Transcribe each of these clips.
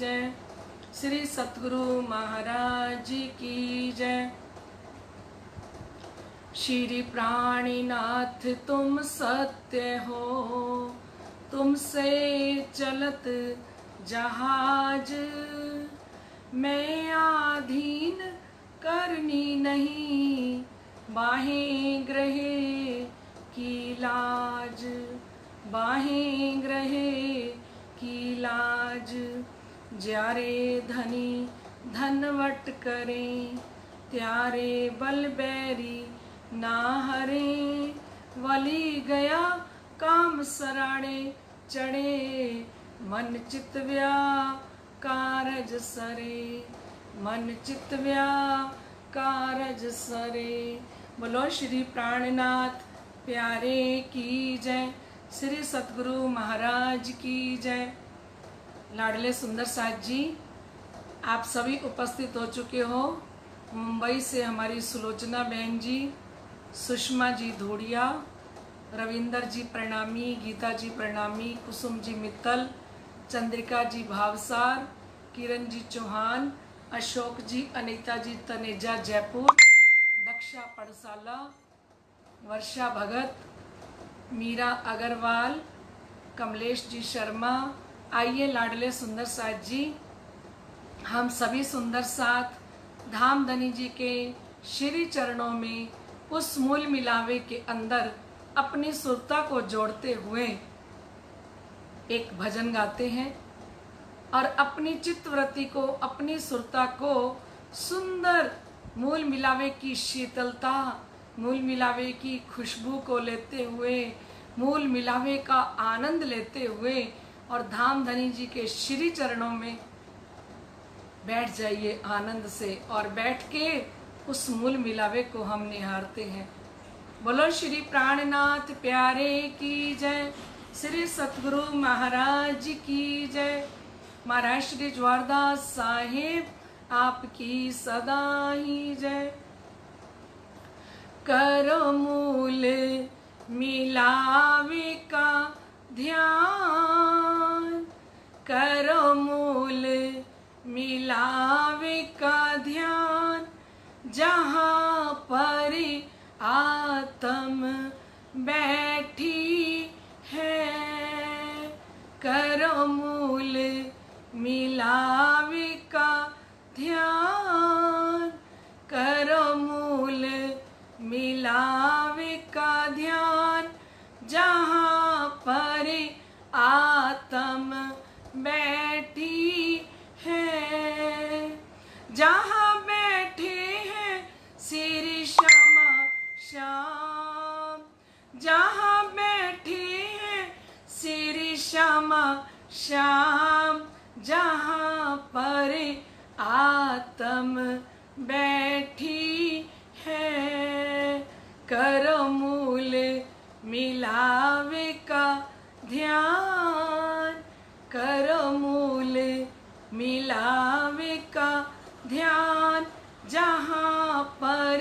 जय। श्री सतगुरु महाराज की जय। श्री प्राणीनाथ तुम सत्य हो, तुमसे चलत जहाज, मैं आधीन करनी नहीं, बाहें ग्रहे की लाज, बाहें ग्रहे की लाज। ज्यारे धनी धनवट करें, त्यारे बल बैरी ना हरे, वली गया काम सराणे चढ़े, मन चित कारज सरे, मन चित कारज सरे। बोलो श्री प्राणनाथ प्यारे की जय। श्री सतगुरु महाराज की जय। लाडले सुंदर साथ जी, आप सभी उपस्थित हो चुके हो। मुंबई से हमारी सुलोचना बहन जी, सुषमा जी धोड़िया, रविंदर जी प्रणामी, गीता जी प्रणामी, कुसुम जी मित्तल, चंद्रिका जी भावसार, किरण जी चौहान, अशोक जी, अनीता जी तनेजा जयपुर, दक्षा पड़साला, वर्षा भगत, मीरा अग्रवाल, कमलेश जी शर्मा। आइए लाडले सुंदर साथ जी, हम सभी सुंदर साथ धामधनी जी के श्री चरणों में उस मूल मिलावे के अंदर अपनी सुरता को जोड़ते हुए एक भजन गाते हैं और अपनी चित्तवृत्ति को, अपनी सुरता को सुंदर मूल मिलावे की शीतलता, मूल मिलावे की खुशबू को लेते हुए, मूल मिलावे का आनंद लेते हुए और धामधनी जी के श्री चरणों में बैठ जाइए आनंद से, और बैठ के उस मूल मिलावे को हम निहारते हैं। बोलो श्री प्राणनाथ प्यारे की जय। श्री सतगुरु महाराज की जय। महाराज श्री ज्वारदास साहेब आपकी सदा ही जय। करो मूल मिलावे का ध्यान, करो मूल मिलावे का ध्यान, जहाँ पर आत्म बैठी है। करो मूल मिलावे का ध्यान, करो मूल मिलावे का ध्यान, जहाँ पर आत्म बैठी है। जहाँ बैठे हैं श्री श्यामा श्याम, जहाँ बैठे हैं श्री श्यामा श्याम, जहाँ पर आत्म बैठी है। करो मूल मिलावे का ध्यान, करो मूल मिलावे का ध्यान, जहाँ पर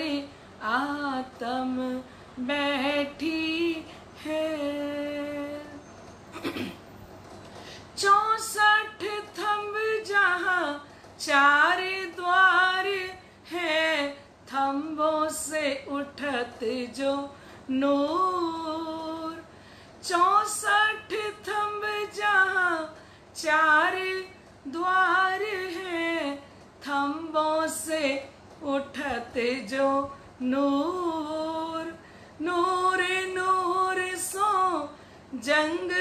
आत्म बैठी है। 64 थंब जहाँ 4 द्वार है, थंबों से उठत जो नूर। 64 थंब जहाँ 4 द्वार है, थंबों से उठत जो नूर। नूर नूर सो जंग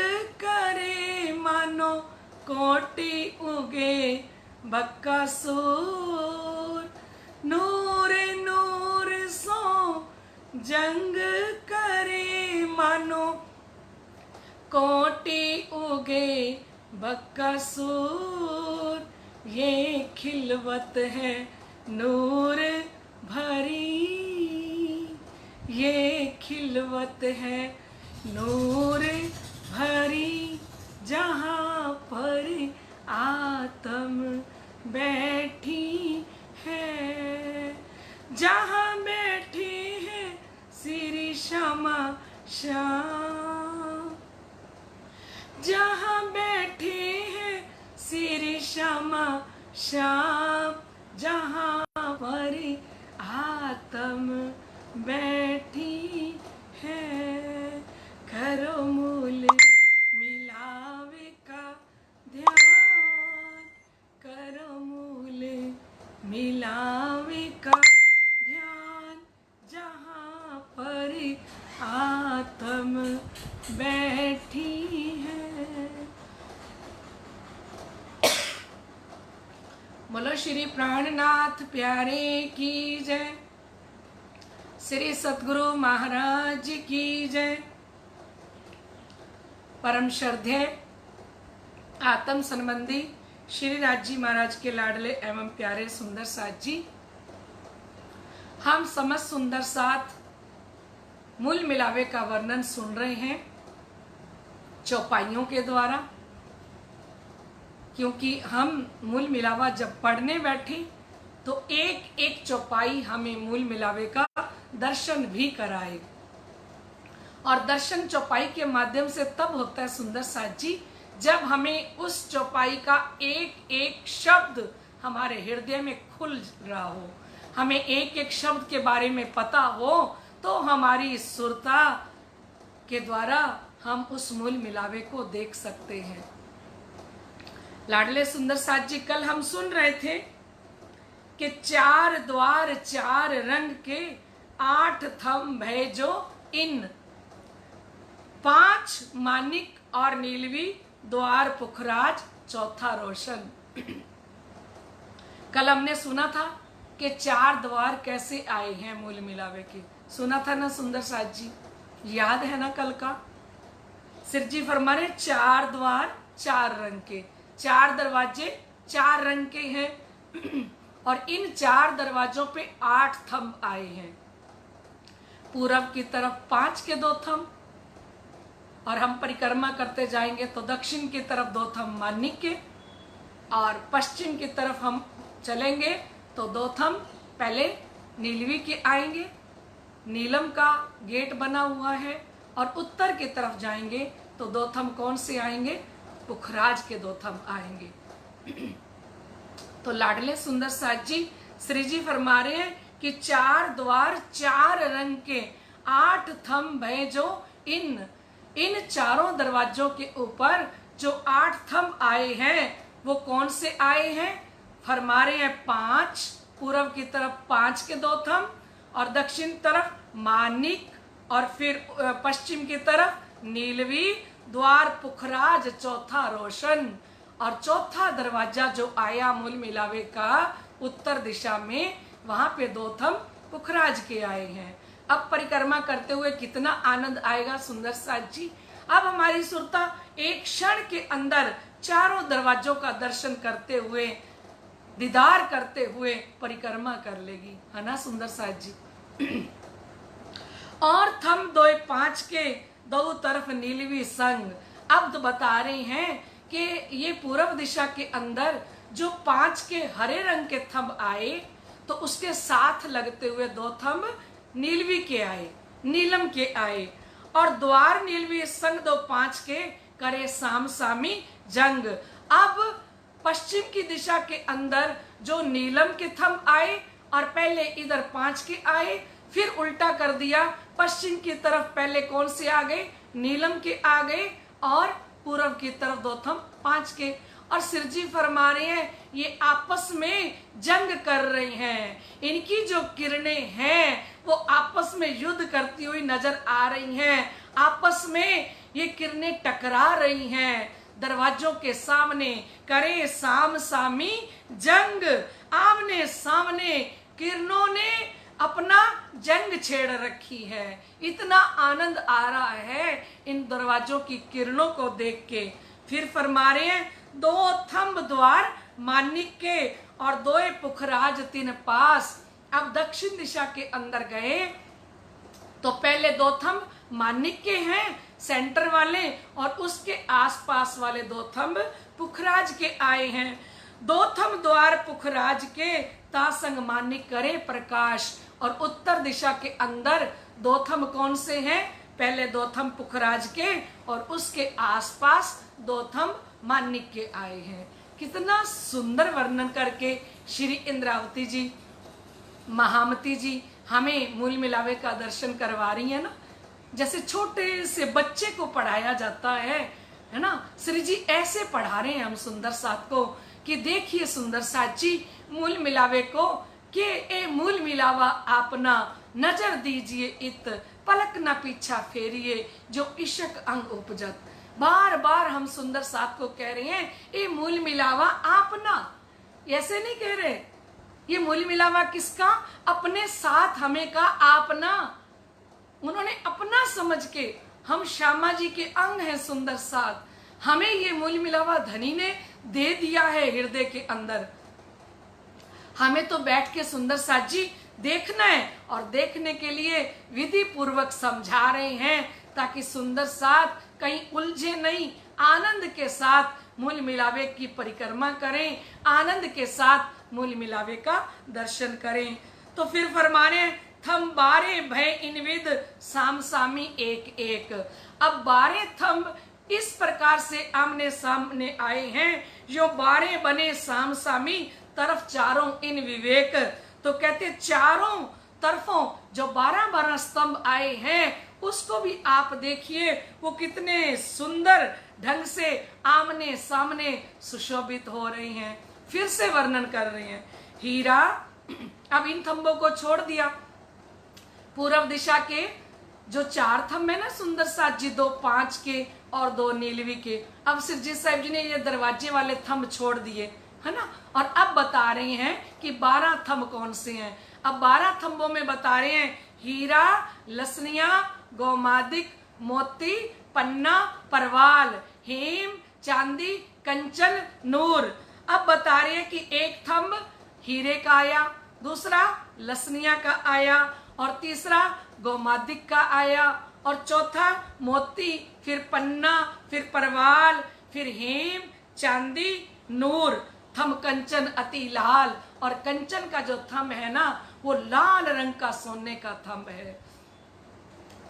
करे, मानो कोटि उगे बकासुर। नूर नूर सो जंग करे, मानो कोटि उगे बकासुर। ये खिलवत है नूर भरी, ये खिलवत है नूर भरी, जहाँ पर आत्म बैठी है। जहाँ बैठे हैं श्री श्यामा श्याम, जहाँ बैठे हैं श्री श्यामा श्याम जहाँ पर आत्म बैठी है। करो मूल मिलावे का ध्यान, करो मूल मिलावे का ध्यान, जहाँ पर आत्म बैठी है। बोलो श्री प्राणनाथ प्यारे की जय, श्री सतगुरु महाराज की जय। परम श्रद्धेय आत्म संबंधी श्री राज जी महाराज के लाडले एवं प्यारे सुंदर साथ जी, हम समस्त सुंदर साथ मूल मिलावे का वर्णन सुन रहे हैं चौपाइयों के द्वारा, क्योंकि हम मूल मिलावा जब पढ़ने बैठे तो एक एक चौपाई हमें मूल मिलावे का दर्शन भी कराए। और दर्शन चौपाई के माध्यम से तब होता है सुंदर साथ जी, जब हमें उस चौपाई का एक एक शब्द हमारे हृदय में खुल रहा हो, हमें एक एक शब्द के बारे में पता हो, तो हमारी सुरता के द्वारा हम उस मूल मिलावे को देख सकते हैं। लाडले सुंदर साथ जी, कल हम सुन रहे थे कि 4 द्वार 4 रंग के 8 थंब है जो इन, 5 मानिक और नीलवी, द्वार पुखराज, चौथा रोशन। कल हमने सुना था कि 4 द्वार कैसे आए हैं मूल मिलावे के, सुना था ना सुंदर साथ जी, याद है ना कल का? सिर जी फरमा रहे 4 द्वार 4 रंग के, 4 दरवाजे 4 रंग के हैं और इन 4 दरवाजों पे 8 थंब आए हैं। पूरब की तरफ 5 के 2 थंब, और हम परिक्रमा करते जाएंगे तो दक्षिण की तरफ 2 थंब मानिक के, और पश्चिम की तरफ हम चलेंगे तो 2 थंब पहले नीलवी के आएंगे, नीलम का गेट बना हुआ है, और उत्तर की तरफ जाएंगे तो 2 थंब कौन से आएंगे? पुखराज के 2 थंब आएंगे। तो लाडले सुंदर साथ जी, श्री जी फरमा रहे हैं कि 4 द्वार 4 रंग के 8 थंब है जो इन चारों दरवाजों के ऊपर जो 8 थंब आए हैं वो कौन से आए हैं? फरमा रहे हैं 5, पूर्व की तरफ 5 के 2 थंब, और दक्षिण तरफ मानिक, और फिर पश्चिम की तरफ नीलवी, द्वार पुखराज, चौथा रोशन। और चौथा दरवाजा जो आया मूल मिलावे का उत्तर दिशा में, वहां पे 2 थंब पुखराज के आए हैं। अब परिक्रमा करते हुए कितना आनंद आएगा सुंदर साथ जी। अब हमारी सुरता एक क्षण के अंदर चारों दरवाजों का दर्शन करते हुए, दीदार करते हुए परिक्रमा कर लेगी, है ना सुंदर साथ जी। और थंब 2 5 के 2 तरफ नीलवी संग। अब तो बता रहे हैं कि ये पूर्व दिशा के अंदर जो 5 के हरे रंग के थंब आए, तो उसके साथ लगते हुए 2 थंब नीलवी के आए, नीलम के आए, और द्वार नीलवी संग 2 5 के करे साम सामी जंग। अब पश्चिम की दिशा के अंदर जो नीलम के थंब आए, और पहले इधर 5 के आए, फिर उल्टा कर दिया, पश्चिम की तरफ पहले कौन से आ गए? नीलम के आ गए, और पूर्व की तरफ 2 थंब 5 के। और सिरजी फरमा रहे हैं ये आपस में जंग कर रही हैं, इनकी जो किरणें हैं वो आपस में युद्ध करती हुई नजर आ रही हैं, आपस में ये किरणें टकरा रही हैं। दरवाजों के सामने करे साम सामी जंग, आमने सामने किरणों ने अपना जंग छेड़ रखी है। इतना आनंद आ रहा है इन दरवाजों की किरणों को देख के। फिर फरमा रहे हैं 2 थंब द्वार मानिक के, और 2 पुखराज 3 पास। अब दक्षिण दिशा के अंदर गए तो पहले 2 थंब मानिक के हैं सेंटर वाले, और उसके आसपास वाले 2 थंब पुखराज के आए हैं। 2 थंब द्वार पुखराज के, तासंग मानिक करे प्रकाश। और उत्तर दिशा के अंदर 2 थंब कौन से हैं? पहले 2 थंब पुखराज के, और उसके आसपास 2 थंब मानिक के आए हैं। कितना सुंदर वर्णन करके श्री इंद्रावती जी, महामती जी हमें मूल मिलावे का दर्शन करवा रही है ना। जैसे छोटे से बच्चे को पढ़ाया जाता है ना, श्री जी ऐसे पढ़ा रहे हैं हम सुंदर साथ को कि देखिए सुंदर साथ जी मूल मिलावे को कि ए मूल मिलावा आपना नजर दीजिए इत पलक न पीछा फेरिए जो इशक अंग उपजत। बार बार हम सुंदर साथ को कह रहे हैं ए मूल मिलावा आपना, ऐसे नहीं कह रहे। ये मूल मिलावा किसका? अपने साथ हमें का आपना। उन्होंने अपना समझ के, हम श्यामा जी के अंग हैं सुंदर साथ, हमें ये मूल मिलावा धनी ने दे दिया है हृदय के अंदर। हमें तो बैठ के सुंदर साथ जी देखना है और देखने के लिए विधि पूर्वक समझा रहे हैं ताकि सुंदर साथ कहीं उलझे नहीं, आनंद के साथ मूल मिलावे की परिक्रमा करें, आनंद के साथ मूल मिलावे का दर्शन करें। तो फिर फरमाने थम बारे भय इनविद साम सामी एक एक। अब 12 थंब इस प्रकार से आमने सामने आए हैं, जो 12 बने साम सामी तरफ चारों इन विवेक। तो कहते चारों तरफों जो 12 स्तंभ आए हैं उसको भी आप देखिए, वो कितने सुंदर ढंग से आमने सामने सुशोभित हो रही हैं। फिर से वर्णन कर रहे हैं हीरा। अब इन थंबों को छोड़ दिया, पूर्व दिशा के जो 4 थंब है ना सुंदर साथ जी, 2 5 के और 2 नीलवी के, अब सिरजी साहिब जी ने ये दरवाजे वाले थंब छोड़ दिए है ना, और अब बता रहे हैं कि 12 थंब कौन से हैं। अब 12 थंबों में बता रहे हैं हीरा, लसनिया, गौमादिक, मोती, पन्ना, परवाल, हेम, चांदी, कंचन, नूर। अब बता रहे हैं कि एक थंब हीरे का आया, दूसरा लसनिया का आया, और तीसरा गौमादिक का आया, और चौथा मोती, फिर पन्ना, फिर परवाल, फिर हेम, चांदी, नूर। थंब कंचन अति लाल, और कंचन का जो थंब है ना वो लाल रंग का सोने का थंब है।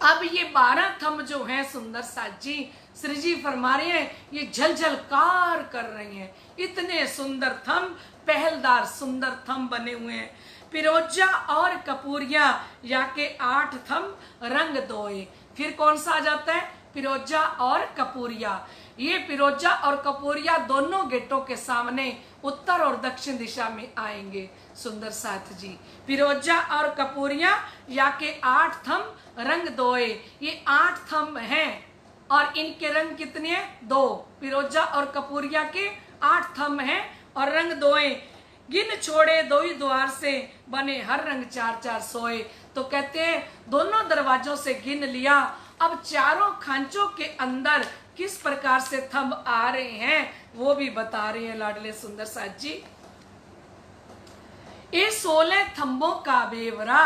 अब ये 12 थंब जो हैं सुंदर साथ जी, श्री जी फरमा रहे हैं ये झलझलकार कर रहे हैं। इतने सुंदर थंब, पहलदार सुंदर थंब बने हुए हैं। पिरोजा और कपूरिया या के 8 थंब रंग दोए। फिर कौन सा आ जाता है? पिरोजा और कपूरिया। ये पिरोजा और कपूरिया दोनों गेटों के सामने उत्तर और दक्षिण दिशा में आएंगे सुंदर साथ जी। पिरोजा और कपूरिया या के 8 थंब रंग दोए। ये 8 थंब हैं और इनके रंग कितने हैं? 2। पिरोजा और कपूरिया के 8 थंब हैं और रंग दोए। गिन छोड़े 2 ही द्वार से बने हर रंग 4 4 सोए। तो कहते हैं दोनों दरवाजों से गिन लिया। अब चारों खांचों के अंदर किस प्रकार से थंब आ रहे हैं वो भी बता रहे हैं लाडले सुंदर साथ जी। ये 16 थंबों का बेवरा,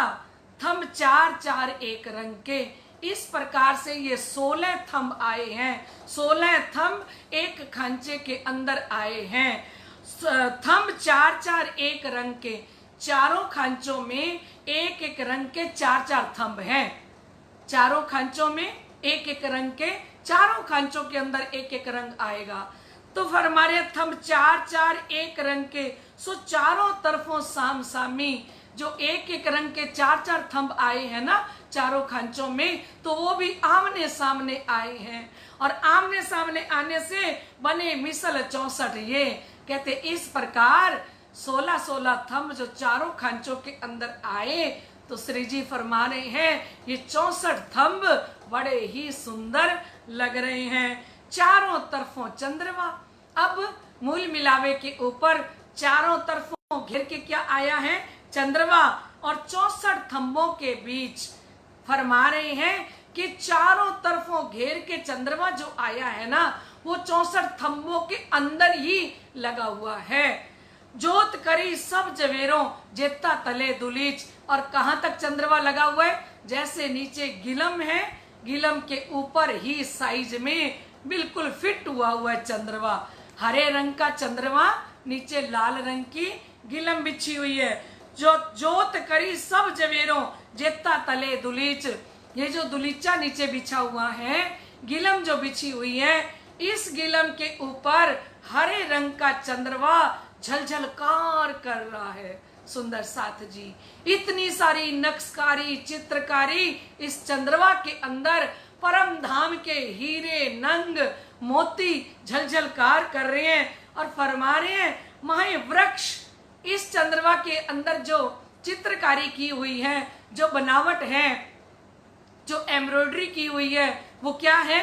थंब 4 4 एक रंग के। इस प्रकार से ये 16 थंब आए हैं। 16 थंब एक खांचे के अंदर आए हैं। थंब 4 4 एक रंग के। चारों खांचों में एक एक रंग के 4 4 थंब हैं। चारों खांचों में एक एक रंग के, चारों खांचों के अंदर एक एक रंग आएगा। तो फिर हमारे थंब 4 4 एक रंग के, सो चारों तरफों साम सामी जो एक एक रंग के 4 4 थंब आए हैं ना चारों खांचों में, तो वो भी आमने सामने आए हैं। और आमने सामने आने से बने मिसल 64। ये कहते इस प्रकार 16 16 थंब जो चारों खांचों के अंदर आए, तो श्री जी फरमा रहे हैं ये 64 थंब बड़े ही सुंदर लग रहे हैं। चारों तरफों चंद्रमा। अब मूल मिलावे के ऊपर चारों तरफों घेर के क्या आया है? चंद्रमा। और 64 थंबों के बीच फरमा रहे हैं कि चारों तरफों घेर के चंद्रमा जो आया है ना वो 64 थंबों के अंदर ही लगा हुआ है। जोत करी सब जवेरों जेता तले दुलीच। और कहां तक चंद्रमा लगा हुआ है? जैसे नीचे गिलम है, गिलम के ऊपर ही साइज में बिल्कुल फिट हुआ है चंद्रमा। हरे रंग का चंद्रमा, नीचे लाल रंग की गिलम बिछी हुई है। जो जोत करी सब जवेरों जेता तले दुलीच। ये जो दुलीचा नीचे बिछा हुआ है, गिलम जो बिछी हुई है, इस गिलम के ऊपर हरे रंग का चंद्रमा झलझलकार कर रहा है। सुंदर साथ जी, इतनी सारी नक्शकारी चित्रकारी इस चंद्रमा के अंदर परम धाम के हीरे नंग मोती झलझलकार कर रहे हैं और फरमा रहे हैं महा वृक्ष इस चंद्रमा के अंदर जो चित्रकारी की हुई है, जो बनावट है, जो एम्ब्रॉयडरी की हुई है, वो क्या है?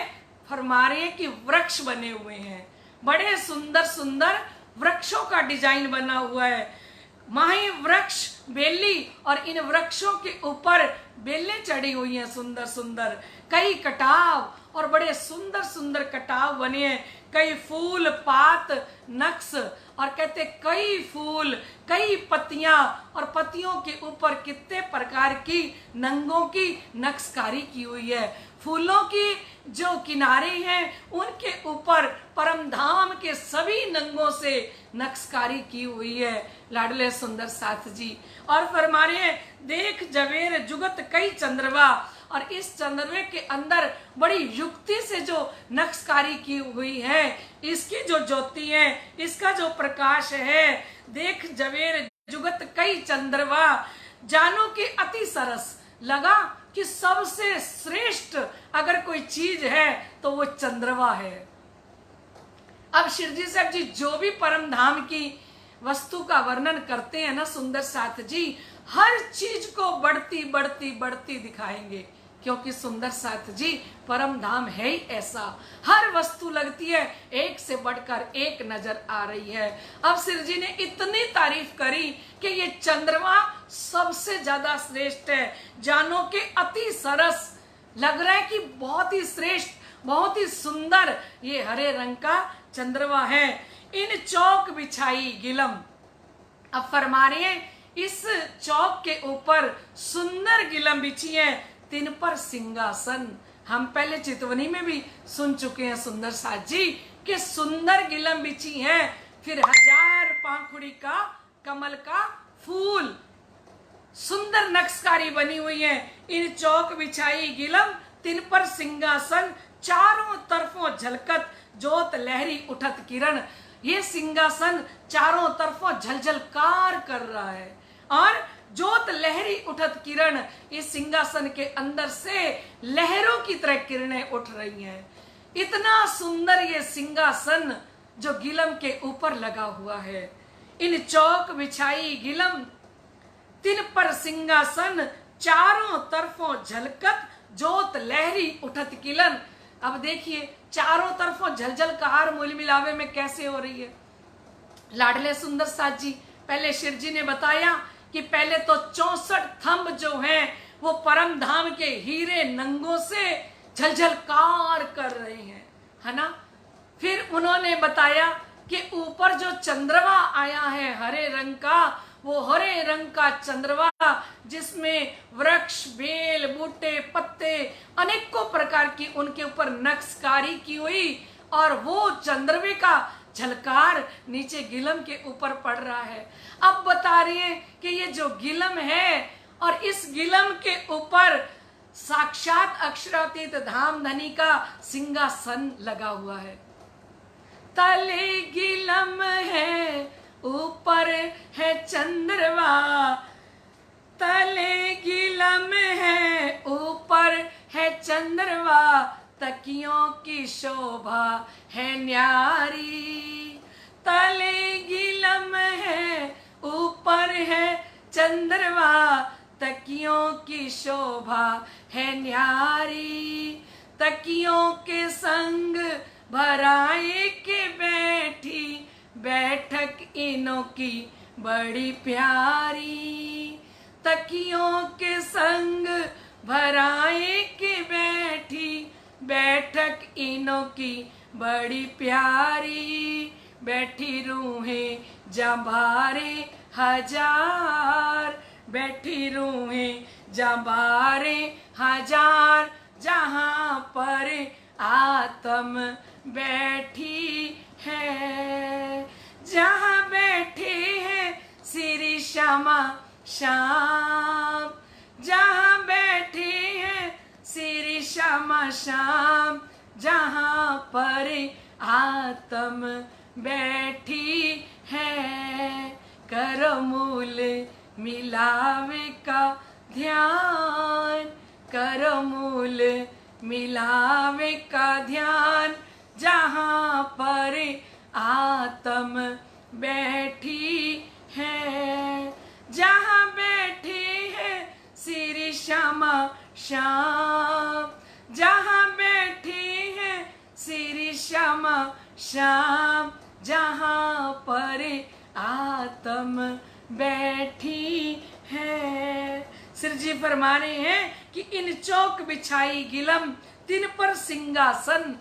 फरमा रहे हैं कि वृक्ष बने हुए हैं, बड़े सुंदर सुंदर वृक्षों का डिजाइन बना हुआ है। माही वृक्ष बेली और इन वृक्षों के ऊपर बेलें चढ़ी हुई हैं सुंदर सुंदर, कई कटाव और बड़े सुंदर सुंदर कटाव बने हैं, कई फूल पात नक्श और कहते कई फूल कई पत्तियां और पत्तियों के ऊपर कितने प्रकार की नंगों की नक्शकारी की हुई है। फूलों की जो किनारे हैं उनके ऊपर परम धाम के सभी नंगों से नक्शकारी की हुई है। लाडले सुंदर साथ जी और फरमा रहे हैं देख जवेर जुगत कई चंद्रमा, और इस चंद्रमे के अंदर बड़ी युक्ति से जो नक्शकारी की हुई है, इसकी जो ज्योति है, इसका जो प्रकाश है, देख जवेर जुगत कई चंद्रमा, जानो कि अति सरस। लगा कि सबसे श्रेष्ठ अगर कोई चीज है तो वो चंद्रमा है। अब शिरजी साहब जी जो भी परम धाम की वस्तु का वर्णन करते हैं ना सुंदर साथ जी, हर चीज को बढ़ती बढ़ती बढ़ती दिखाएंगे, क्योंकि सुंदर साथ जी परम धाम है ही ऐसा, हर वस्तु लगती है एक से बढ़कर एक नजर आ रही है। अब सिर जी ने इतनी तारीफ करी कि ये चंद्रमा सबसे ज्यादा श्रेष्ठ है, जानो के अति सरस, लग रहा है कि बहुत ही श्रेष्ठ बहुत ही सुंदर ये हरे रंग का चंद्रमा है। इन चौक बिछाई गिलम, अब फरमा रहे हैं इस चौक के ऊपर सुंदर गिलम बिछी है, तिन पर सिंहासन। हम पहले चितवनी में भी सुन चुके हैं सुंदर साथ जी कि सुंदर गिलम बिछी है, फिर 1000 पाखुड़ी का कमल का फूल, सुंदर नक्शकारी बनी हुई है। इन चौक बिछाई गिलम तिन पर सिंहासन, चारों तरफों झलकत जोत लहरी उठत किरण। ये सिंहासन चारों तरफों झलझलकार कर रहा है और जोत लहरी उठत किरण, इस सिंहासन के अंदर से लहरों की तरह किरणें उठ रही हैं। इतना सुंदर ये सिंहासन जो गिलम के ऊपर लगा हुआ है। इन चौक बिछाई गिलम तिन पर सिंहासन, चारों तरफों झलकत जोत लहरी उठत किरण। अब देखिए चारों तरफों झलझलकार मूल मिलावे में कैसे हो रही है। लाडले सुंदर साथ जी पहले शिव जी ने बताया कि पहले तो 64 थंब जो हैं वो परम धाम के हीरे नंगों से झलझलकार कर रहे हैं, है ना। फिर उन्होंने बताया कि ऊपर जो चंद्रमा आया है हरे रंग का, वो हरे रंग का चंद्रमा जिसमें वृक्ष बेल बूटे पत्ते अनेकों प्रकार की उनके ऊपर नक्शकारी की हुई, और वो चंद्रमे का झलकार नीचे गिलम के ऊपर पड़ रहा है। अब बता रही है कि ये जो गिलम है और इस गिलम के ऊपर साक्षात अक्षरातीत धाम धनी का सिंहासन लगा हुआ है। तले गिलम है ऊपर है चंद्रमा, तले गिलम है ऊपर है चंद्रमा, तकियों की शोभा है न्यारी। तले गिलम है ऊपर है चंद्रमा, तकियों की शोभा है न्यारी। तकियों के संग भराए के बैठी, बैठक इनों की बड़ी प्यारी। तकियों के संग भराए के बैठी, बैठक इनों की बड़ी प्यारी। बैठी रूहें जबारे हजार, बैठी रूहें जबारे हजार, जहाँ पर आत्म बैठी है, जहाँ बैठे हैं श्री श्यामा श्याम, जहाँ बैठे हैं श्री श्यामा श्याम, जहाँ पर आत्म बैठी है, कर मूल मिलावे का ध्यान, कर मूल मिलावे का ध्यान, जहाँ पर आत्म बैठी है, जहाँ बैठी है श्री श्यामा श्याम, जहाँ बैठी है श्री श्यामा श्याम, जहाँ पर आत्म बैठी है। सिर जी फरमा रहे हैं कि इन चौक बिछाई गिलम, तिन पर सिंहासन,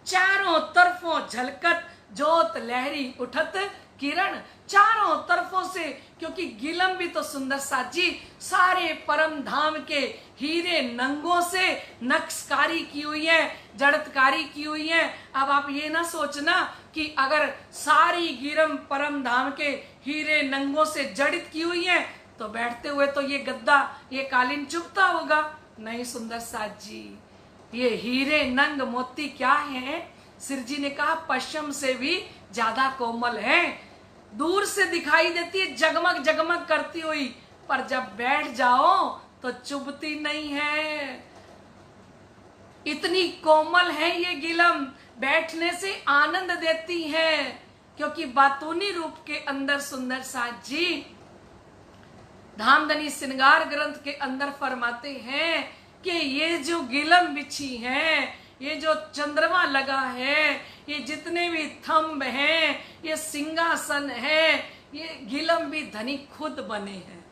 चारों तरफों झलकत जोत लहरी उठत किरण, चारों तरफों से, क्योंकि गिलम भी तो सुंदर साजी सारे परम धाम के हीरे नंगों से नक्शकारी की हुई है, जड़तकारी की हुई है। अब आप ये ना सोचना कि अगर सारी गिरम परम धाम के हीरे नंगों से जड़ित की हुई है तो बैठते हुए तो ये गद्दा, ये कालीन चुभता होगा। नहीं सुंदर साज जी, ये हीरे नंग मोती क्या है? सिर जी ने कहा पश्चिम से भी ज्यादा कोमल है, दूर से दिखाई देती है जगमग जगमग करती हुई, पर जब बैठ जाओ तो चुभती नहीं है। इतनी कोमल है ये गिलम, बैठने से आनंद देती है, क्योंकि बातूनी रूप के अंदर सुंदर साज जी धामधनी श्रृंगार ग्रंथ के अंदर फरमाते हैं कि ये जो गिलम बिछी है, ये जो चंद्रमा लगा है, ये जितने भी थंब हैं, ये सिंहासन है, ये गिलम भी धनी खुद बने हैं।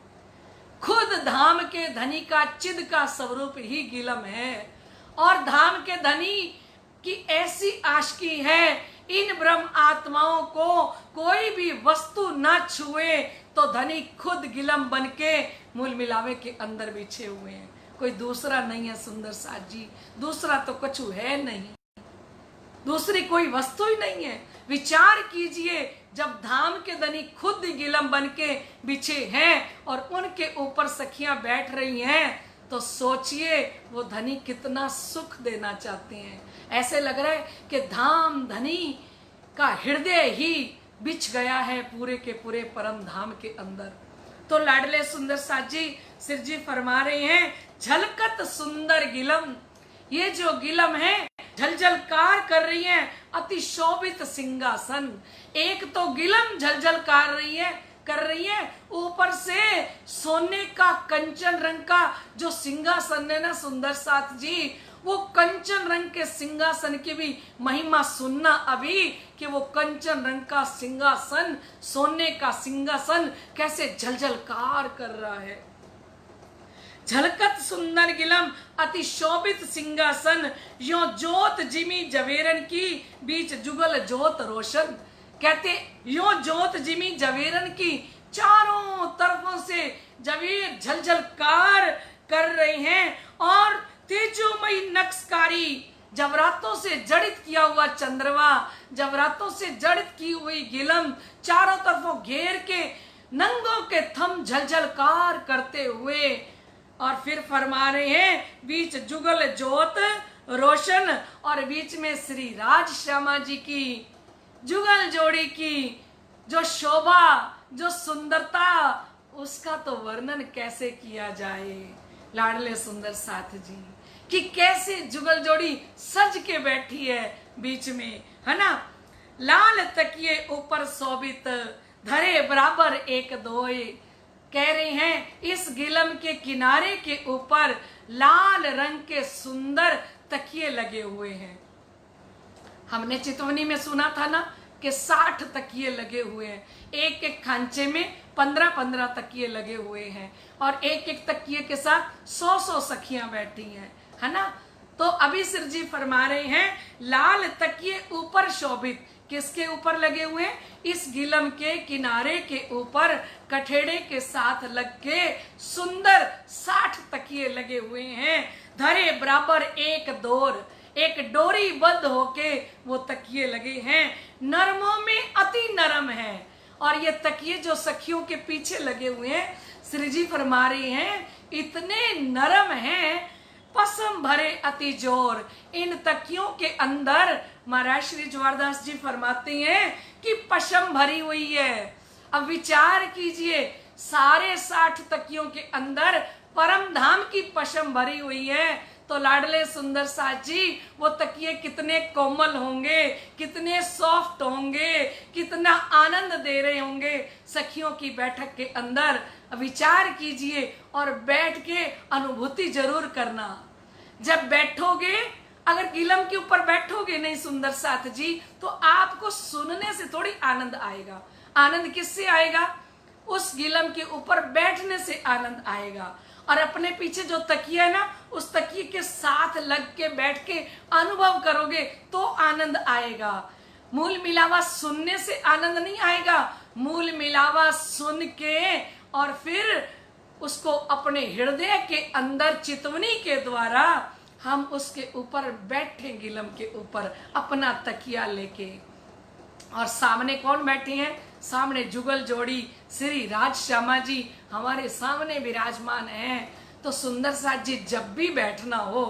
खुद धाम के धनी का चिद का स्वरूप ही गिलम है। और धाम के धनी की ऐसी आशिकी है, इन ब्रह्म आत्माओं को कोई भी वस्तु ना छुए तो धनी खुद गिलम बन के मूल मिलावे के अंदर बिछे हुए हैं। कोई दूसरा नहीं है सुंदर साज जी, दूसरा तो कुछ है नहीं, दूसरी कोई वस्तु ही नहीं है। विचार कीजिए, जब धाम के धनी खुद गिलम बन के बिछे हैं और उनके ऊपर सखियां बैठ रही हैं, तो सोचिए वो धनी कितना सुख देना चाहते हैं। ऐसे लग रहा है कि धाम धनी का हृदय ही बिछ गया है पूरे के पूरे परम धाम के अंदर। तो लाडले सुंदर साज जी सिर जी फरमा रहे हैं, झलकत सुंदर गिलम, ये जो गिलम है झलझलकार कर रही है अति शोभित सिंहासन। एक तो गिलम झलझलकार कर रही है, ऊपर से सोने का कंचन रंग का जो सिंहासन है ना सुंदर साथ जी, वो कंचन रंग के सिंहासन की भी महिमा सुनना अभी, कि वो कंचन रंग का सिंहासन, सोने का सिंहासन कैसे झलझलकार कर रहा है। झलकत सुंदर गिलम अति शोभित सिंहासन, यो जोत जिमी जवेरन की, बीच जुगल जोत रोशन। कहते यो जोत जिमी जवेरन की, चारों तरफों से जवेर झलझलकार कर रहे हैं, और तेजोमयी नक्शकारी, जवरातों से जड़ित किया हुआ चंद्रमा, जवरातों से जड़ित की हुई गिलम चारों तरफों घेर के नंगों के थम झलझलकार करते हुए, और फिर फरमा रहे हैं बीच जुगल जोत रोशन, और बीच में श्री राज श्यामा जी की जुगल जोड़ी की जो शोभा, जो सुंदरता, उसका तो वर्णन कैसे किया जाए लाडले सुंदर साथ जी, कि कैसे जुगल जोड़ी सज के बैठी है बीच में, है ना। लाल तकिए ऊपर शोभित, धरे बराबर एक दोए। कह रहे हैं इस गिलम के किनारे के ऊपर लाल रंग के सुंदर तकिए लगे हुए हैं। हमने चितवनी में सुना था ना कि 60 तकिए लगे हुए हैं, एक एक खांचे में 15-15 तकिए लगे हुए हैं, और एक एक तकिए के साथ 100-100 सखियां बैठी हैं, है ना। तो अभी सिर जी फरमा रहे हैं लाल तकिए ऊपर शोभित, किसके ऊपर लगे हुए? इस गिलम के किनारे के ऊपर कठेड़े के साथ लग के सुंदर 60 तकिए लगे हुए हैं। धरे बराबर एक डोर, एक डोरी बंद होके वो तकिए लगे हैं, नरमों में अति नरम है। और ये तकिए जो सखियों के पीछे लगे हुए हैं, श्री जी फरमा रहे हैं इतने नरम हैं, पसम भरे अति जोर। इन तकियों के अंदर महाराज श्री ज्वारदास जी फरमाते हैं कि पशम भरी हुई है। अब विचार कीजिए, सारे 60 तकियों के अंदर परम धाम की पशम भरी हुई है, तो लाडले सुंदर साथ जी वो तकिए कितने कोमल होंगे, कितने सॉफ्ट होंगे, कितना आनंद दे रहे होंगे सखियों की बैठक के अंदर। विचार कीजिए और बैठ के अनुभूति जरूर करना। जब बैठोगे, अगर गिलम के ऊपर बैठोगे नहीं सुंदर साथ जी, तो आपको सुनने से थोड़ी आनंद आएगा। आनंद किससे आएगा? उस गिलम के ऊपर बैठने से आनंद आएगा। और अपने पीछे जो तकिया है ना, उस तकिए के साथ लग के बैठ के अनुभव करोगे तो आनंद आएगा। मूल मिलावा सुनने से आनंद नहीं आएगा। मूल मिलावा सुन के और फिर उसको अपने हृदय के अंदर चितवनी के द्वारा हम उसके ऊपर बैठे, गिलम के ऊपर अपना तकिया लेके। और सामने कौन बैठे हैं? सामने जुगल जोड़ी श्री राज श्यामा जी हमारे सामने विराजमान हैं। तो सुंदर साथ जी जब भी बैठना हो,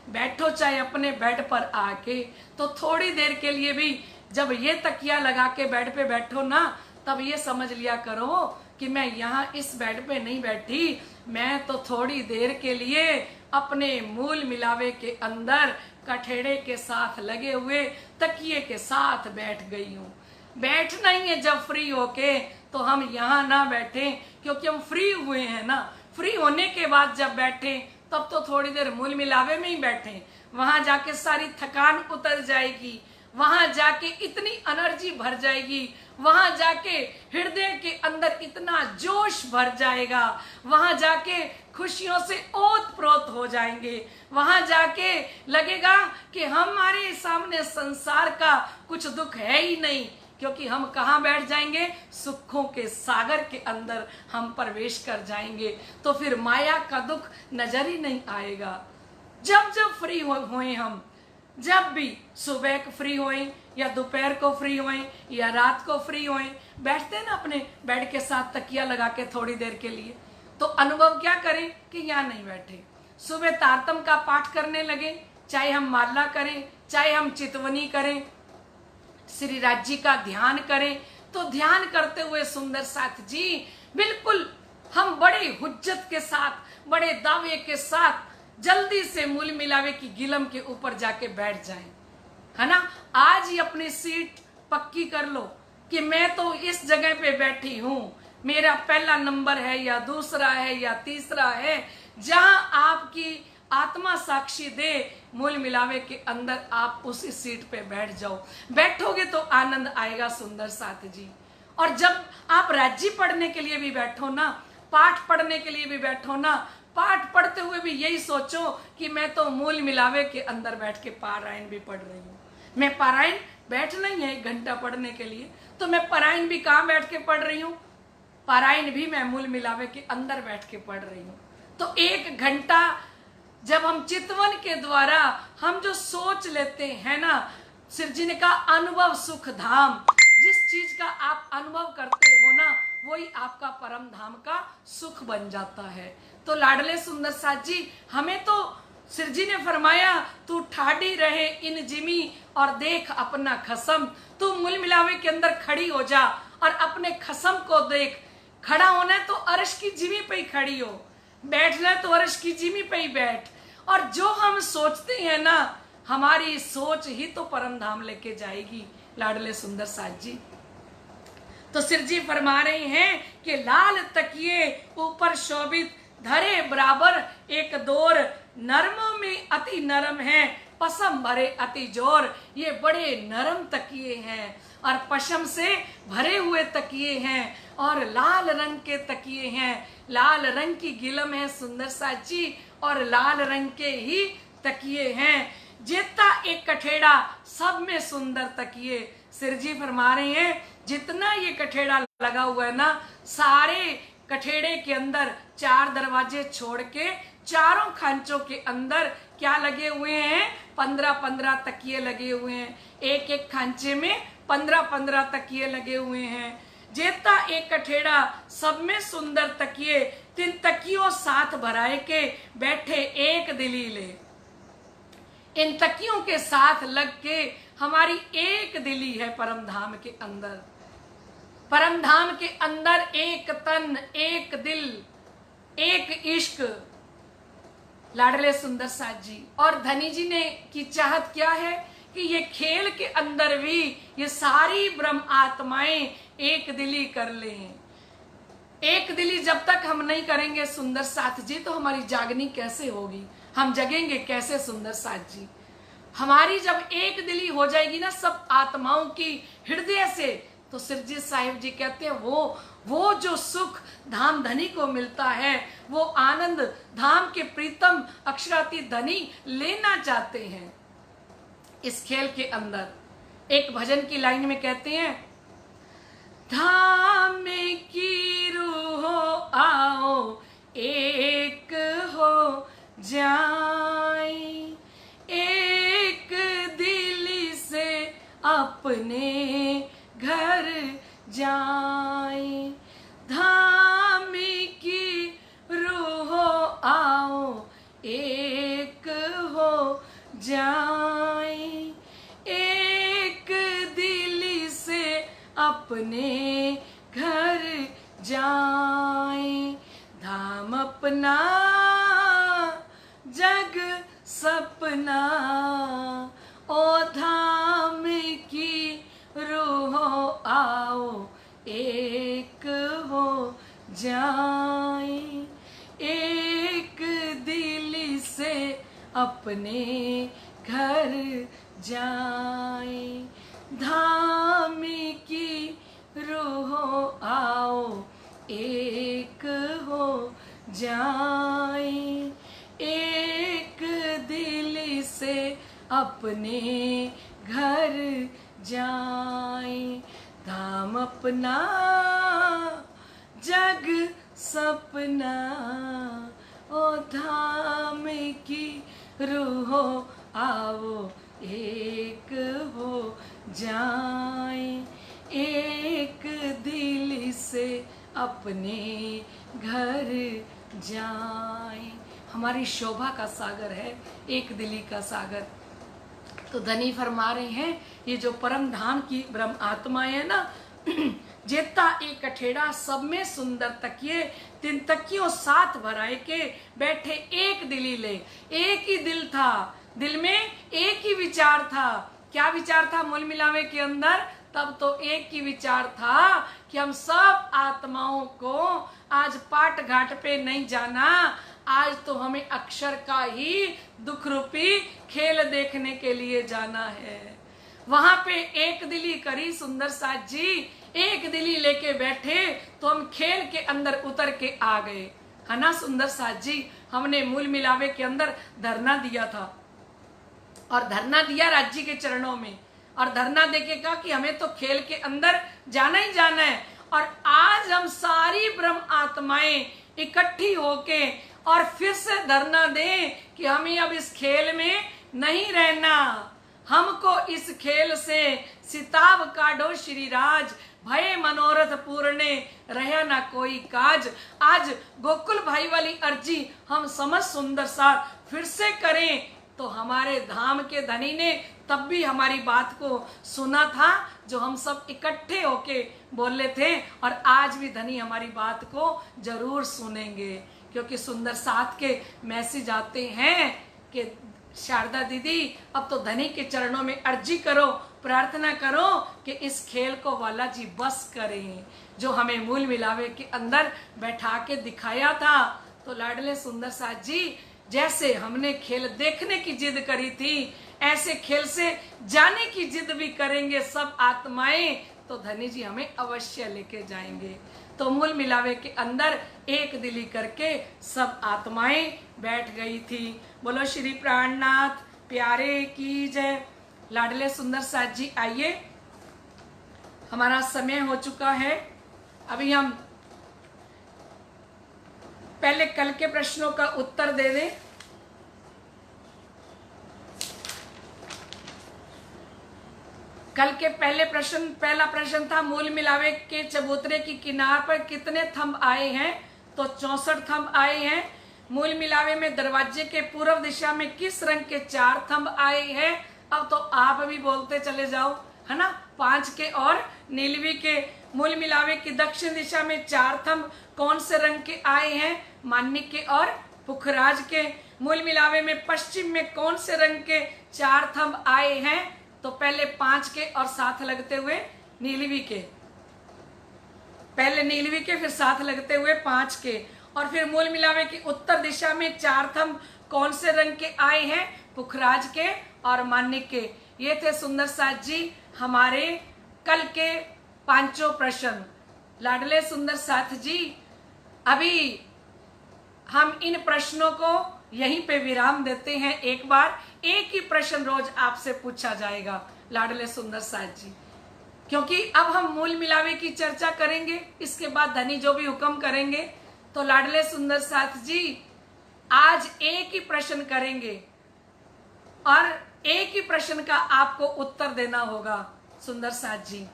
बैठो चाहे अपने बेड पर आके, तो थोड़ी देर के लिए भी जब ये तकिया लगा के बेड पे बैठो ना, तब ये समझ लिया करो कि मैं यहाँ इस बेड पे नहीं बैठी, मैं तो थोड़ी देर के लिए अपने मूल मिलावे के अंदर कठेड़े के साथ लगे हुए तकिए के साथ बैठ गई हूँ। बैठना ही है जब फ्री होके, तो हम यहाँ ना बैठे, क्योंकि हम फ्री हुए हैं ना। फ्री होने के बाद जब बैठे, तब तो थोड़ी देर मूल मिलावे में ही बैठे। वहां जाके सारी थकान उतर जाएगी, वहां जाके इतनी एनर्जी भर जाएगी, वहां जाके हृदय के अंदर इतना जोश भर जाएगा, वहां जाके खुशियों से ओत-प्रोत हो जाएंगे, वहां जाके लगेगा कि हमारे सामने संसार का कुछ दुख है ही नहीं, क्योंकि हम कहाँ बैठ जाएंगे? सुखों के सागर के अंदर हम प्रवेश कर जाएंगे। तो फिर माया का दुख नजर ही नहीं आएगा। जब जब फ्री हुए हम, जब भी सुबह को फ्री हुए या दोपहर को फ्री हुए या रात को फ्री हुए, बैठते ना अपने बेड के साथ तकिया लगा के थोड़ी देर के लिए, तो अनुभव क्या करें कि यहाँ नहीं बैठे। सुबह तारतम का पाठ करने लगे, चाहे हम माला करें, चाहे हम चितवनी करें, श्री राज जी का ध्यान करें, तो ध्यान करते हुए सुंदर साथ जी बिल्कुल हम बड़े हुज्जत के साथ, बड़े दावे के साथ जल्दी से मूल मिलावे की गिलम के ऊपर जाके बैठ जाएं, है ना। आज ही अपनी सीट पक्की कर लो कि मैं तो इस जगह पे बैठी हूं, मेरा पहला नंबर है या दूसरा है या तीसरा है, जहां आपकी आत्मा साक्षी दे मूल मिलावे के अंदर आप उसी सीट पे बैठ जाओ। बैठोगे तो आनंद आएगा सुंदर साथ जी। और जब आप राज्य पढ़ने के लिए भी बैठो ना, पाठ पढ़ने के लिए भी बैठो ना, पाठ पढ़ते हुए भी यही सोचो कि मैं तो मूल मिलावे के अंदर बैठ के पारायण भी पढ़ रही हूँ। मैं पारायण बैठना ही है 1 घंटा पढ़ने के लिए, तो मैं पारायण भी कहाँ बैठ के पढ़ रही हूँ? पारायण भी मैं मूल मिलावे के अंदर बैठ के पढ़ रही हूँ। तो 1 घंटा जब हम चितवन के द्वारा हम जो सोच लेते हैं ना, सिर जी ने कहा अनुभव सुख धाम, जिस चीज का आप अनुभव करते हो ना, वही आपका परम धाम का सुख बन जाता है। तो लाडले सुंदर साथ जी हमें तो सिर जी ने फरमाया, तू ठाडी रहे इन जिमी और देख अपना खसम। तू मूल मिलावे के अंदर खड़ी हो जा और अपने खसम को देख। खड़ा होना है तो अर्श की जिमी पे ही खड़ी हो, बैठना है तो अर्श की जिमी पे ही बैठ। और जो हम सोचते हैं ना, हमारी सोच ही तो परम धाम लेके जाएगी लाडले सुंदर साथ जी। तो सिर जी फरमा रहे हैं कि लाल तकिए ऊपर शोभित धरे बराबर एक दौर, नरमों में अति नरम है पसम भरे अति जोर। ये बड़े नरम तकिए हैं और पशम से भरे हुए तकिए हैं और लाल रंग के तकिए हैं। लाल रंग की गिलम है सुंदर साची और लाल रंग के ही तकिए हैं। जितना एक कठेड़ा सब में सुंदर तकिए। सिर जी फरमा रहे हैं जितना ये कठेड़ा लगा हुआ है ना, सारे कठेड़े के अंदर 4 दरवाजे छोड़ के चारों खांचों के अंदर क्या लगे हुए हैं? 15-15 तकिए लगे हुए हैं। एक एक खांचे में 15-15 तकिए लगे हुए हैं। जेता एक कठेड़ा सब में सुंदर तकिए, 3 तकियों साथ भराए के बैठे एक दिली ले। इन तकियों के साथ लग के हमारी एक दिली है परम धाम के अंदर। परम धाम के अंदर एक तन, एक दिल, एक इश्क। लाडले सुंदर साथ जी और धनी जी ने की चाहत क्या है कि ये खेल के अंदर भी ये सारी ब्रह्म आत्माएं एक दिली कर लें। एक दिली जब तक हम नहीं करेंगे सुंदर साथ जी, तो हमारी जागनी कैसे होगी, हम जगेंगे कैसे सुंदर साथ जी। हमारी जब एक दिली हो जाएगी ना सब आत्माओं की हृदय से, तो सिरजी साहिब जी कहते हैं वो जो सुख धाम धनी को मिलता है, वो आनंद धाम के प्रीतम अक्षराती धनी लेना चाहते हैं। इस खेल के अंदर एक भजन की लाइन में कहते हैं, धाम की रूह आओ एक हो जाए, एक दिल से अपने घर जाए। धाम की रूह आओ एक हो जाए, एक दिल से अपने घर जाए। धाम अपना जग सपना, ओ धाम की रूह आओ एक हो जाए, एक दिल से अपने घर जाए। धाम की रूह आओ एक हो जाए, एक दिल से अपने घर जाए। धाम अपना जग सपना, ओ धाम की रूह आओ एक हो जाए, एक दिल से अपने घर जाए। हमारी शोभा का सागर है एक दिली का सागर। तो धनी फरमा रहे हैं ये जो परम धाम की ब्रह्म आत्माएं है ना, जेता एक कठेड़ा सब में सुंदर तकिए, तीन तकियों साथ भराए के बैठे एक दिली ले। एक ही दिल था, दिल में एक ही विचार था। क्या विचार था मूल मिलावे के अंदर? तब तो एक ही विचार था कि हम सब आत्माओं को आज पाट घाट पे नहीं जाना, आज तो हमें अक्षर का ही दुख रूपी खेल देखने के लिए जाना है। वहां पे एक दिली करी सुंदर साथ जी, एक दिली लेके बैठे तो हम खेल के अंदर उतर के आ गए, है ना सुंदर साथ जी। हमने मूल मिलावे के अंदर धरना दिया था और धरना दिया राज्य के चरणों में, और धरना देके कहा कि हमें तो खेल के अंदर जाना ही जाना है। और आज हम सारी ब्रह्म आत्माएं इकट्ठी होके और फिर से धरना दें कि हमें अब इस खेल में नहीं रहना, हमको इस खेल से सिताब काढ़ो श्री राज, भय मनोरथ पूर्णे रहा ना कोई काज। आज गोकुल भाई वाली अर्जी हम समझ सुंदर सा फिर से करें। तो हमारे धाम के धनी ने तब भी हमारी बात को सुना था, जो हम सब इकट्ठे होके बोले थे, और आज भी धनी हमारी बात को जरूर सुनेंगे, क्योंकि सुंदर साथ के मैसेज आते हैं कि शारदा दीदी अब तो धनी के चरणों में अर्जी करो, प्रार्थना करो कि इस खेल को वाला जी बस करें, जो हमें मूल मिलावे के अंदर बैठा के दिखाया था। तो लाडले सुंदर साथ जी, जैसे हमने खेल देखने की जिद करी थी, ऐसे खेल से जाने की जिद भी करेंगे सब आत्माएं, तो धनी जी हमें अवश्य लेके जाएंगे। तो मूल मिलावे के अंदर एक दिली करके सब आत्माएं बैठ गई थी। बोलो श्री प्राणनाथ प्यारे की जय। लाडले सुंदर साथ जी आइए, हमारा समय हो चुका है। अभी हम पहले कल के प्रश्नों का उत्तर दे दें। कल के पहला प्रश्न था मूल मिलावे के चबूतरे की किनार पर कितने थंब आए हैं? तो 64 थंब आए हैं। मूल मिलावे में दरवाजे के पूर्व दिशा में किस रंग के 4 थंब आए हैं? अब तो आप भी बोलते चले जाओ, है ना। 5 के और नीलवी के मूल मिलावे की दक्षिण दिशा में 4 थंब कौन से रंग के आए हैं? माणिक के और पुखराज के। मूल मिलावे में पश्चिम में कौन से रंग के 4 थंब आए हैं? तो पहले 5 के और साथ लगते हुए नीलवी के, पहले नीलवी के फिर साथ लगते हुए 5 के। और फिर मूल मिलावे की उत्तर दिशा में 4 थंब कौन से रंग के आए हैं? पुखराज के और माणिक के। ये थे सुंदर साथ जी हमारे कल के 5 प्रश्न। लाडले सुंदर साथ जी, अभी हम इन प्रश्नों को यहीं पे विराम देते हैं। एक बार एक ही प्रश्न रोज आपसे पूछा जाएगा लाडले सुंदर साथ जी, क्योंकि अब हम मूल मिलावे की चर्चा करेंगे, इसके बाद धनी जो भी हुक्म करेंगे। तो लाडले सुंदर साथ जी आज एक ही प्रश्न करेंगे और एक ही प्रश्न का आपको उत्तर देना होगा। सुंदर साथ जी,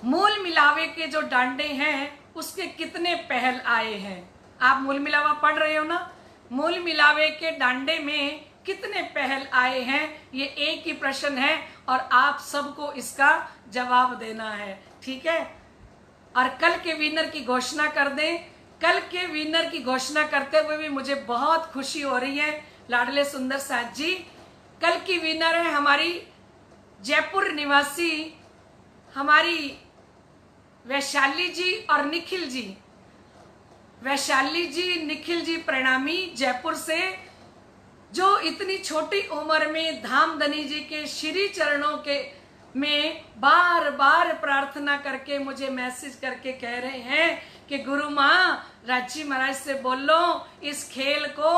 मूल मिलावे के जो डांडे हैं उसके कितने पहल आए हैं? आप मूल मिलावा पढ़ रहे हो ना। मूल मिलावे के डांडे में कितने पहल आए हैं, ये एक ही प्रश्न है और आप सबको इसका जवाब देना है, ठीक है। और कल के विनर की घोषणा कर दें। कल के विनर की घोषणा करते हुए भी मुझे बहुत खुशी हो रही है लाडले सुंदर साथ जी। कल की विनर है हमारी जयपुर निवासी हमारी वैशाली जी और निखिल जी। वैशाली जी, निखिल जी प्रणामी जयपुर से, जो इतनी छोटी उम्र में धामधनी जी के श्री चरणों के में बार बार प्रार्थना करके मुझे मैसेज करके कह रहे हैं कि गुरु माँ राजी महाराज से बोलो इस खेल को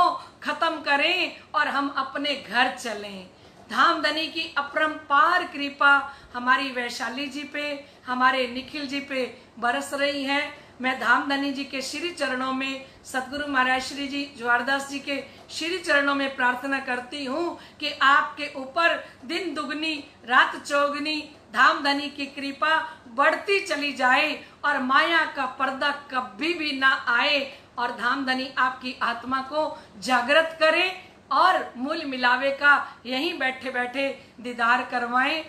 खत्म करें और हम अपने घर चलें। धामधनी की अपरंपार कृपा हमारी वैशाली जी पे, हमारे निखिल जी पे बरस रही है। मैं धामधनी जी के श्री चरणों में, सतगुरु महाराज श्री जी ज्वारदास जी के श्री चरणों में प्रार्थना करती हूँ कि आपके ऊपर दिन दुगनी रात चौगनी धामधनी की कृपा बढ़ती चली जाए और माया का पर्दा कभी भी ना आए और धामधनी आपकी आत्मा को जागृत करे और मूल मिलावे का यहीं बैठे बैठे दीदार करवाएं।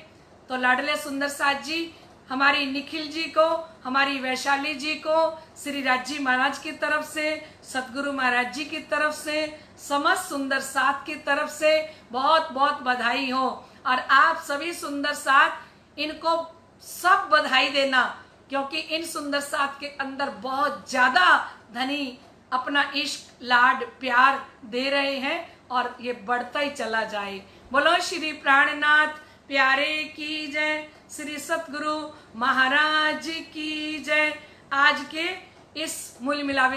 तो लाडले सुंदर साथ जी, हमारी निखिल जी को, हमारी वैशाली जी को श्री राजी महाराज की तरफ से, सतगुरु महाराज जी की तरफ से, समस्त सुंदर साथ की तरफ से बहुत बहुत बधाई हो। और आप सभी सुंदर साथ इनको सब बधाई देना, क्योंकि इन सुंदर साथ के अंदर बहुत ज्यादा धनी अपना इश्क लाड प्यार दे रहे हैं और ये बढ़ता ही चला जाए। बोलो श्री प्राणनाथ प्यारे की जय, श्री सतगुरु महाराज की जय। आज के इस मूल मिलावे